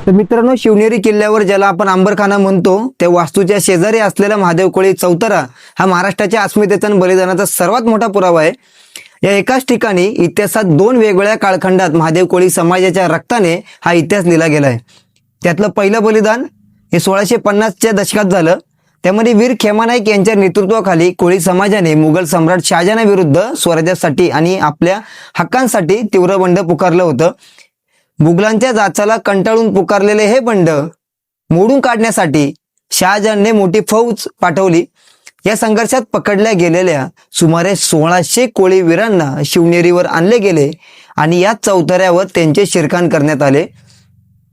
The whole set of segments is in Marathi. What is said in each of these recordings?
तर मित्रांनो, शिवनेरी किल्ल्यावर ज्याला आपण अंबरखाना म्हणतो, त्या वास्तूच्या शेजारी असलेला महादेव कोळी चौतरा हा महाराष्ट्राच्या अस्मितेचा आणि बलिदानाचा सर्वात मोठा पुरावा आहे। या एकाच ठिकाणी इतिहासात दोन वेगवेगळ्या कालखंडात महादेव कोळी समाजाच्या रक्ताने हा इतिहास लिहिला गेलाय। त्यातलं पहिलं बलिदान हे 1650च्या दशकात झालं। त्यामध्ये वीर खेमानाईक यांच्या नेतृत्वाखाली कोळी समाजाने मुघल सम्राट शहाजहानाविरुद्ध स्वराज्यासाठी आणि आपल्या हक्कांसाठी तीव्र बंड पुकारलं होतं। मुघलांच्या जाचाला कंटाळून पुकारलेले हे बंड मोडून काढण्यासाठी शहाजहानने मोठी फौज पाठवली। या संघर्षात पकडल्या गेलेल्या सुमारे 1600 कोळी वीरांना शिवनेरीवर आणले गेले आणि या चौतऱ्यावर त्यांचे शिरखान करण्यात आले।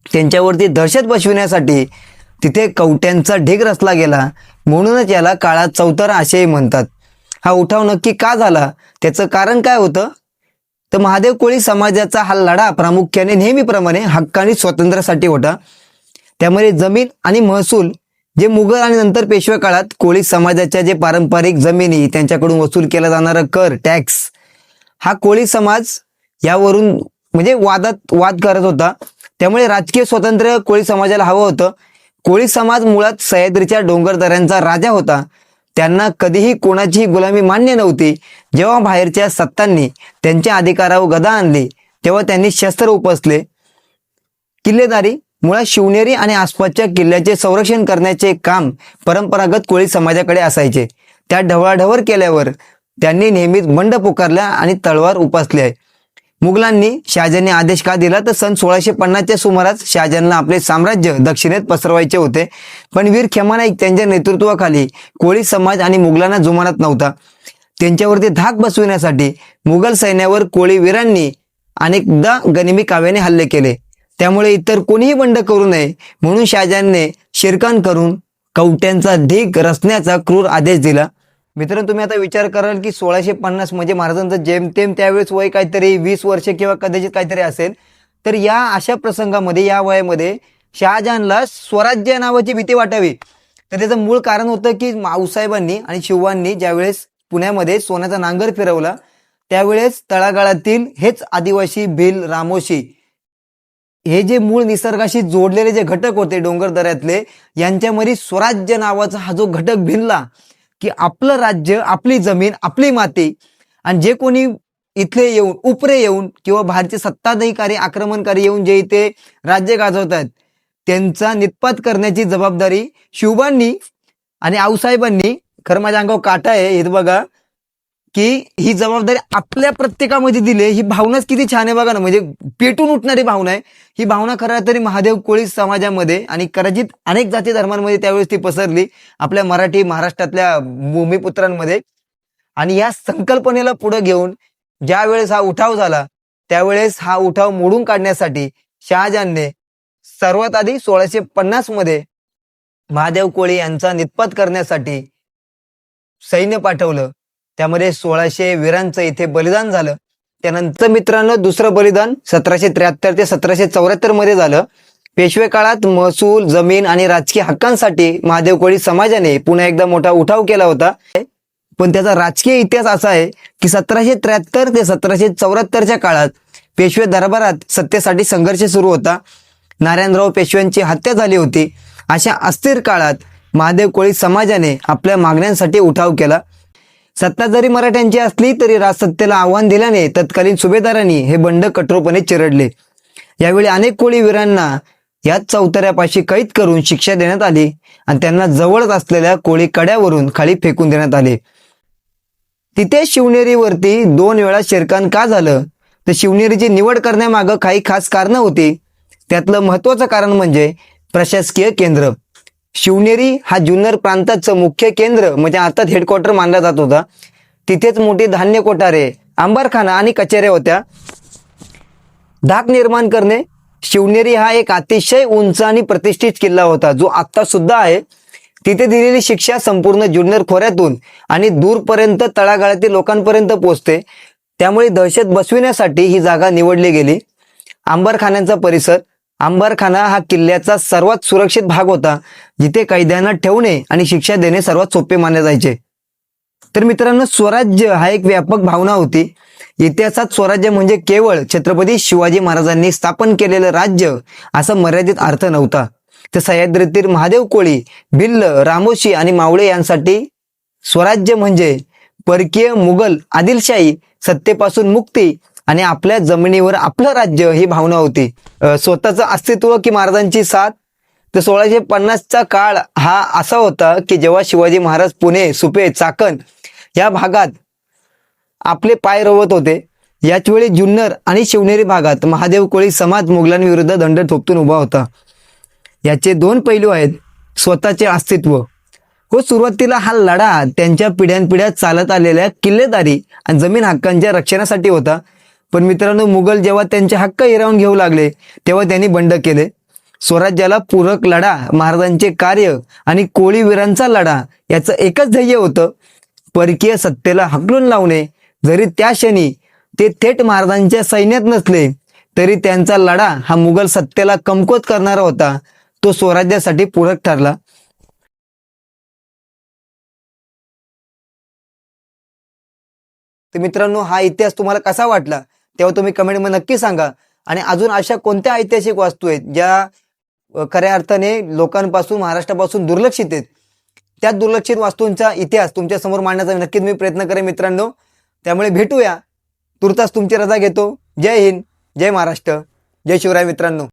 त्यांच्यावरती दहशत बसविण्यासाठी तिथे कवट्यांचा ढीग रचला गेला, म्हणूनच याला काळा चौतरा असेही म्हणतात। हा उठाव नक्की का झाला, त्याचं कारण काय होतं? तर महादेव कोळी समाजाचा हा लढा प्रामुख्याने नेहमीप्रमाणे हक्क आणि स्वातंत्र्यासाठी होता। त्यामध्ये जमीन आणि महसूल जे मुघल आणि नंतर पेशवे काळात कोळी समाजाच्या जे पारंपरिक जमिनी त्यांच्याकडून वसूल केला जाणारा कर टॅक्स, हा कोळी समाज यावरून म्हणजे वाद करत होता। त्यामुळे राजकीय स्वातंत्र्य कोळी समाजाला हवं होतं। कोळी समाज मुळात सह्याद्रीच्या डोंगरदऱ्यांचा राजा होता। त्यांना कधीही कोणाची गुलामी मान्य नव्हती। जेव्हा बाहेरच्या सत्तांनी त्यांच्या अधिकारावर गदा आणली तेव्हा त्यांनी शस्त्र उपसले। किल्लेदारी मुळात शिवनेरी आणि आसपासच्या किल्ल्याचे संरक्षण करण्याचे काम परंपरागत कोळी समाजाकडे असायचे। त्या ढवळाढवळ केल्यावर त्यांनी नेहमीच बंड पुकारला आणि तलवार उपसली आहे। मुघलांनी शहाजहानने आदेश का दिला, तर सन 1650च्या सुमारास शहाजहानला आपले साम्राज्य दक्षिणेत पसरवायचे होते, पण वीर खेमानाईक त्यांच्या नेतृत्वाखाली कोळी समाज आणि मुघलांना जुमानत नव्हता। त्यांच्यावरती धाक बसविण्यासाठी मुघल सैन्यावर कोळी वीरांनी अनेकदा गनिमी काव्याने हल्ले केले। त्यामुळे इतर कोणीही बंड करू नये म्हणून शहाजहानने शिरकान करून कवट्यांचा ढीग रचण्याचा क्रूर आदेश दिला। मित्रांनो, तुम्ही आता विचार कराल की 1650 म्हणजे महाराजांचं जेमतेम त्यावेळेस वय काहीतरी 20 वर्ष किंवा कदाचित काहीतरी असेल। तर या अशा प्रसंगामध्ये या वयामध्ये शहाजहानला स्वराज्य नावाची भीती वाटावी, तर त्याचं मूळ कारण होतं की आऊसाहेबांनी आणि शिवबांनी ज्यावेळेस पुण्यामध्ये सोन्याचा नांगर फिरवला त्यावेळेस तळागाळातील हेच आदिवासी भिल रामोशी हे जे मूळ निसर्गाशी जोडलेले जे घटक होते डोंगरदऱ्यातले, यांच्यामध्ये स्वराज्य नावाचा हा जो घटक भिनला की आपलं राज्य, आपली जमीन, आपली माती, आणि जे कोणी इथले येऊन उपरे येऊन किंवा बाहेरचे सत्ताधारी आक्रमणकारी येऊन जे इथे राज्य गाजवतात त्यांचा निष्पात करण्याची जबाबदारी शिवबांनी आणि आऊसाहेबांनी, खरं माझ्या अंगावर काटा आहे हे बघा, की ही जबाबदारी आपल्या प्रत्येकामध्ये दिली। ही भावनाच किती छान आहे बघा ना, म्हणजे पेटून उठणारी भावना आहे ही भावना। खरं तरी महादेव कोळी समाजामध्ये आणि कदाचित अनेक जाती धर्मांमध्ये त्यावेळेस ती पसरली, आपल्या मराठी महाराष्ट्रातल्या भूमिपुत्रांमध्ये। आणि या संकल्पनेला पुढे घेऊन ज्या वेळेस हा उठाव झाला त्यावेळेस हा उठाव मोडून काढण्यासाठी शहाजहानने सर्वात आधी 1650 मध्ये महादेव कोळी यांचा निष्पात करण्यासाठी सैन्य पाठवलं। त्यामध्ये 1600 वीरांचं इथे बलिदान झालं। त्यानंतर मित्रांनो, दुसरं बलिदान 1773 ते 1774 मध्ये झालं। पेशवे काळात महसूल, जमीन आणि राजकीय हक्कांसाठी महादेव कोळी समाजाने पुन्हा एकदा मोठा उठाव केला होता। पण त्याचा राजकीय इतिहास असा आहे की 1773 ते 1774च्या काळात पेशवे दरबारात सत्तेसाठी संघर्ष सुरू होता। नारायणराव पेशव्यांची हत्या झाली होती। अशा अस्थिर काळात महादेव कोळी समाजाने आपल्या मागण्यांसाठी उठाव केला। सत्ता जरी मराठ्यांची असली तरी राजसत्तेला आव्हान दिल्याने तत्कालीन सुभेदारांनी हे बंड कठोरपणे चिरडले। यावेळी अनेक कोळी वीरांना याच चौतऱ्यापाशी कैद करून शिक्षा देण्यात आली आणि त्यांना जवळच असलेल्या कोळी कड्यावरून खाली फेकून देण्यात आले। तिथे शिवनेरीवरती 2 वेळा शिरकान का झालं, तर शिवनेरीची निवड करण्यामागं काही खास कारणं होती। त्यातलं महत्त्वाचं कारण म्हणजे प्रशासकीय केंद्र। शिवनेरी हा जुन्नर प्रांताचं मुख्य केंद्र म्हणजे अर्थात हेडक्वार्टर मानला जात होता। तिथेच मोठी धान्य कोठारे, अंबरखाना आणि कचेऱ्या होत्या। धाक निर्माण करणे, शिवनेरी हा एक अतिशय उंच आणि प्रतिष्ठित किल्ला होता जो आता सुद्धा आहे। तिथे दिलेली शिक्षा संपूर्ण जुन्नर खोऱ्यातून आणि दूरपर्यंत तळागाळातील लोकांपर्यंत पोहोचते। त्यामुळे दहशत बसविण्यासाठी ही जागा निवडली गेली। अंबरखान्याचा परिसर, अंबरखाना हा किल्ल्याचा सर्वात सुरक्षित भाग होता, जिथे कैद्यांना ठेवणे आणि शिक्षा देणे सर्वात सोपे मानले जायचे। तर मित्रांनो, स्वराज्य हा एक व्यापक भावना होती। इतिहासात स्वराज्य म्हणजे केवळ छत्रपती शिवाजी महाराजांनी स्थापन केलेलं राज्य असा मर्यादित अर्थ नव्हता. तर सह्याद्रीतील महादेव कोळी, भिल्ल, रामोशी आणि मावळे यांसाठी स्वराज्य म्हणजे परकीय, मुघल, आदिलशाही सत्तेपासून मुक्ती आणि आपल्या जमिनीवर आपलं राज्य ही भावना होती. स्वतःचं अस्तित्व की महाराजांची साथ. तर 1650चा काळ हा असा होता की जेव्हा शिवाजी महाराज पुणे, सुपे, चाकण या भागात आपले पाय रोवत होते. याचवेळी जुन्नर आणि शिवनेरी भागात महादेव कोळी समाज मुघलांविरुद्ध दंड थोपटून उभा होता. याचे दोन पैलू आहेत. स्वतःचे अस्तित्व. हो, सुरुवातीला हा लढा त्यांच्या पिढ्यानपिढ्या चालत आलेल्या किल्लेदारी आणि जमीन हक्कांच्या रक्षणासाठी होता. पण मित्रांनो, मुघल जेव्हा त्यांचे हक्क हिरावून घेऊ लागले तेव्हा त्यांनी बंड केले. स्वराज्याला पूरक लढा, महाराजांचे कार्य आणि कोळी वीरांचा लढा याचं एकच ध्येय होतं, परकीय सत्तेला हकलून लावणे. जरी त्या क्षणी ते थेट महाराजांच्या सैन्यात नसले तरी त्यांचा लढा हा मुघल सत्तेला कमकुवत करणारा होता. तो स्वराज्यासाठी पूरक ठरला. तर मित्रांनो, हा इतिहास तुम्हाला कसा वाटला तेव्हा तुम्ही कमेंटमध्ये नक्की सांगा. आणि अजून अशा कोणत्या ऐतिहासिक वास्तू आहेत ज्या खऱ्या अर्थाने लोकांपासून, महाराष्ट्रापासून दुर्लक्षित आहेत, त्या दुर्लक्षित वास्तूंचा इतिहास तुमच्या समोर मांडण्याचा नक्कीच मी प्रयत्न करेन मित्रांनो. त्यामुळे भेटूया. तुर्तास तुमची रजा घेतो. जय हिंद, जय महाराष्ट्र, जय शिवराय मित्रांनो.